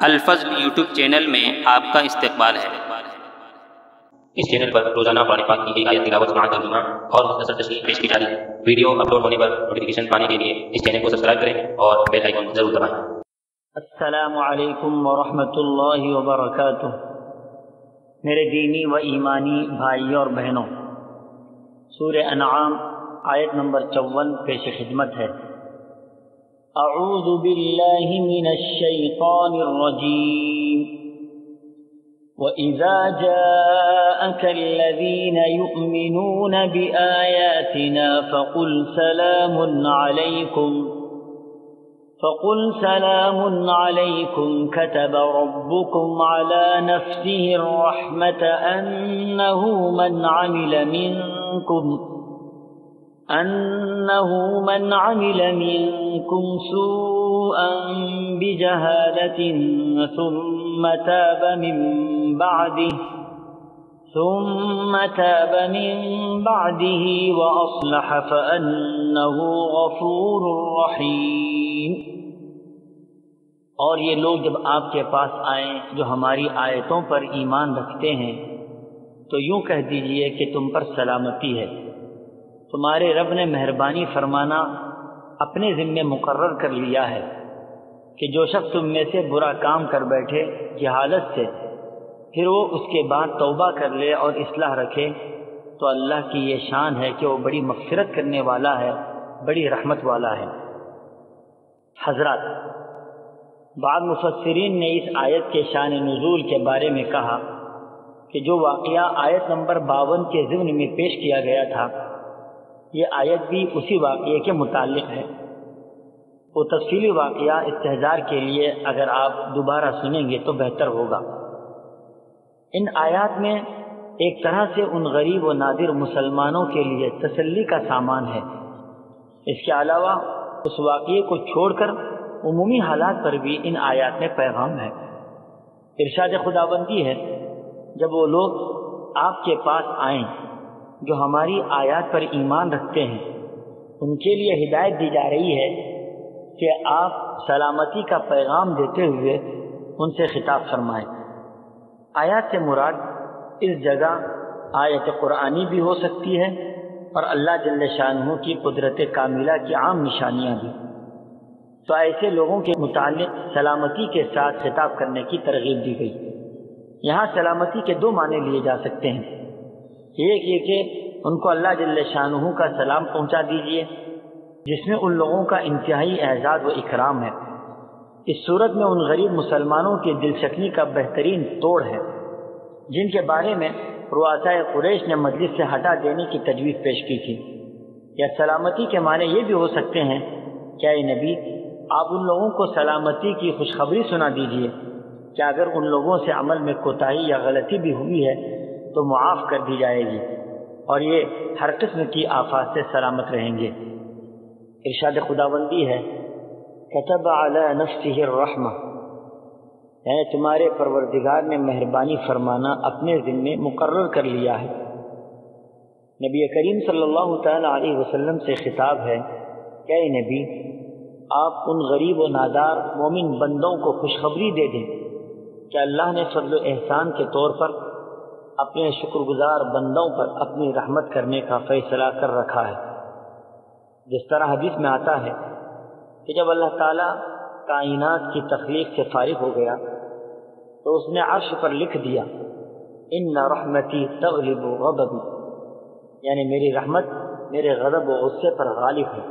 الفضل YouTube channel میں آپ کا استقبال ہے۔ اس چینل پر روزانہ قرآن پاک کی ایک آیت تلاوت سماعت ترجمہ اور مختصر تشریح پیش کی جا رہی ہے۔ ویڈیو اپلوڈ ہونے پر نوٹیفیکیشن پانے کے لیے اس چینل کو سبسکرائب کریں اور بیل آئیکن ضرور دبائیں۔ السلام علیکم ورحمۃ اللہ وبرکاتہ۔ میرے دینی و ایمانی بھائیوں اور بہنوں، سورہ انعام آیت نمبر 54 پیش خدمت ہے۔ اعوذ باللہ من الشیطان الرجیم۔ وَإِذَا جَاءَكَ الَّذِينَ يُؤْمِنُونَ بِآيَاتِنَا فَقُلْ سَلَامٌ عَلَيْكُمْ كَتَبَ رَبُّكُمْ عَلَى نَفْسِهِ الرَّحْمَةَ أَنَّهُ مَنْ عَمِلَ مِنْكُمْ سُوءًا بِجَهَالَةٍ ثُمَّ تَابَ مِنْ بَعْدِهِ وَأَصْلَحَ فَأَنَّهُ غَفُورٌ رَحِيمٌ۔ اور یہ لوگ جب آپ کے پاس آئیں جو ہماری آیتوں پر ایمان رکھتے ہیں تو یوں کہہ دیجئے کہ تم پر سلامتی ہے، تمہارے رب نے مہربانی فرمانا اپنے ذمے مقرر کر لیا ہے کہ جو شخص تم میں سے برا کام کر بیٹھے جہالت سے، پھر وہ اس کے بعد توبہ کر لے اور اصلاح رکھے تو اللہ کی یہ شان ہے کہ وہ بڑی مغفرت کرنے والا ہے، بڑی رحمت والا ہے۔ حضرات، بعض مفسرین نے اس آیت کے شان نزول کے بارے میں کہا کہ جو واقعہ آیت نمبر 52 کے ضمن میں پیش کیا گیا تھا، یہ آیت بھی اسی واقعے کے متعلق ہے۔ وہ تفصیلی واقعہ استحضار کے لیے اگر آپ دوبارہ سنیں گے تو بہتر ہوگا۔ ان آیات میں ایک طرح سے ان غریب و نادر مسلمانوں کے لیے تسلی کا سامان ہے۔ اس کے علاوہ اس واقعے کو چھوڑ کر عمومی حالات پر بھی ان آیات میں پیغام ہے۔ ارشاد خداوندی ہے، جب وہ لوگ آپ کے پاس آئیں جو ہماری آیات پر ایمان رکھتے ہیں، ان کے لیے ہدایت دی جا رہی ہے کہ آپ سلامتی کا پیغام دیتے ہوئے ان سے خطاب فرمائیں۔ آیات سے مراد اس جگہ آیت قرآنی بھی ہو سکتی ہے اور اللہ جل شانہ کی قدرت کاملہ کی عام نشانیاں بھی۔ تو ایسے لوگوں کے متعلق سلامتی کے ساتھ خطاب کرنے کی ترغیب دی گئی۔ یہاں سلامتی کے دو معنی لیے جا سکتے ہیں۔ ایک یہ کہ ان کو اللہ جل شانہ کا سلام پہنچا دیجیے، جس میں ان لوگوں کا انتہائی اعزاز و اکرام ہے۔ اس صورت میں ان غریب مسلمانوں کی دل شکنی کا بہترین توڑ ہے جن کے بارے میں رؤساء قریش نے مجلس سے ہٹا دینے کی تجویز پیش کی تھی۔ یا سلامتی کے معنی یہ بھی ہو سکتے ہیں کہ اے نبی، آپ ان لوگوں کو سلامتی کی خوشخبری سنا دیجیے کہ اگر ان لوگوں سے عمل میں کوتاہی یا غلطی بھی ہوئی ہے تو معاف کر دی جائے گی اور یہ ہر قسم کی آفات سے سلامت رہیں گے۔ ارشاد خداوندی ہے، کتب علی نفسہ الرحمہ، یعنی تمہارے پروردگار نے مہربانی فرمانا اپنے ذمے مقرر کر لیا ہے۔ نبی کریم صلی اللہ تعالی علیہ وسلم سے خطاب ہے کہ اے نبی، آپ ان غریب و نادار مومن بندوں کو خوشخبری دے دیں کہ اللہ نے فضل و احسان کے طور پر اپنے شکر گزار بندوں پر اپنی رحمت کرنے کا فیصلہ کر رکھا ہے۔ جس طرح حدیث میں آتا ہے کہ جب اللہ تعالیٰ کائنات کی تخلیق سے فارغ ہو گیا تو اس نے عرش پر لکھ دیا، ان رحمتی تغلب غضبی، یعنی میری رحمت میرے غضب و غصے پر غالب ہے۔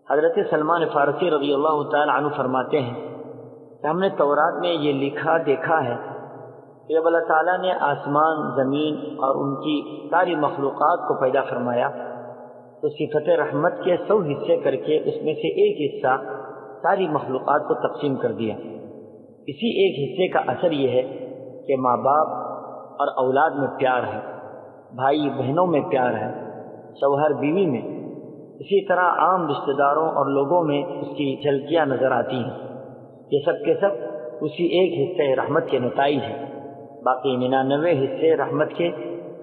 حضرت سلمان فارسی رضی اللہ تعالی عنہ فرماتے ہیں کہ ہم نے تورات میں یہ لکھا دیکھا ہے کہ جب اللہ تعالیٰ نے آسمان، زمین اور ان کی ساری مخلوقات کو پیدا فرمایا تو صفت رحمت کے 100 حصے کر کے اس میں سے ایک حصہ ساری مخلوقات کو تقسیم کر دیا۔ اسی ایک حصے کا اثر یہ ہے کہ ماں باپ اور اولاد میں پیار ہے، بھائی بہنوں میں پیار ہے، شوہر بیوی میں، اسی طرح عام رشتہ داروں اور لوگوں میں اس کی جھلکیاں نظر آتی ہیں۔ یہ سب کے سب اسی ایک حصے رحمت کے نتائج ہیں۔ باقی 99 حصے رحمت کے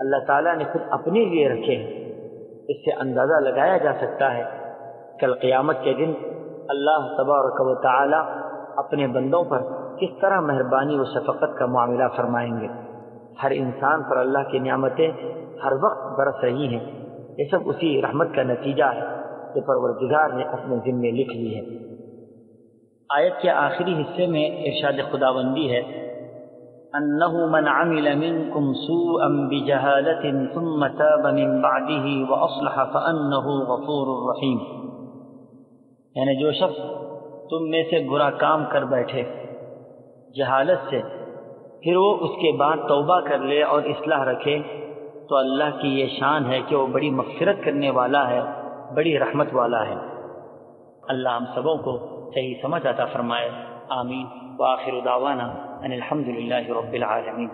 اللہ تعالیٰ نے خود اپنے لیے رکھے ہیں۔ اس سے اندازہ لگایا جا سکتا ہے کل قیامت کے دن اللہ تبارک و تعالی اپنے بندوں پر کس طرح مہربانی و شفقت کا معاملہ فرمائیں گے۔ ہر انسان پر اللہ کی نعمتیں ہر وقت برس رہی ہیں، یہ سب اسی رحمت کا نتیجہ ہے کہ پروردگار نے اپنے ذمے لکھ لی ہے۔ آیت کے آخری حصے میں ارشاد خداوندی ہے انہ من عمل منکم سوءا بجہالۃ ثم تاب من بعدہ واصلح فانہ غفور رحیم، یعنی جو شخص تم میں سے برا کام کر بیٹھے جہالت سے، پھر وہ اس کے بعد توبہ کر لے اور اصلاح رکھے، تو اللہ کی یہ شان ہے کہ وہ بڑی مغفرت کرنے والا ہے، بڑی رحمت والا ہے۔ اللہ ہم سبوں کو صحیح سمجھ عطا فرمائے، آمین۔ وآخر دعوانا ان الحمد للہ رب العالمین۔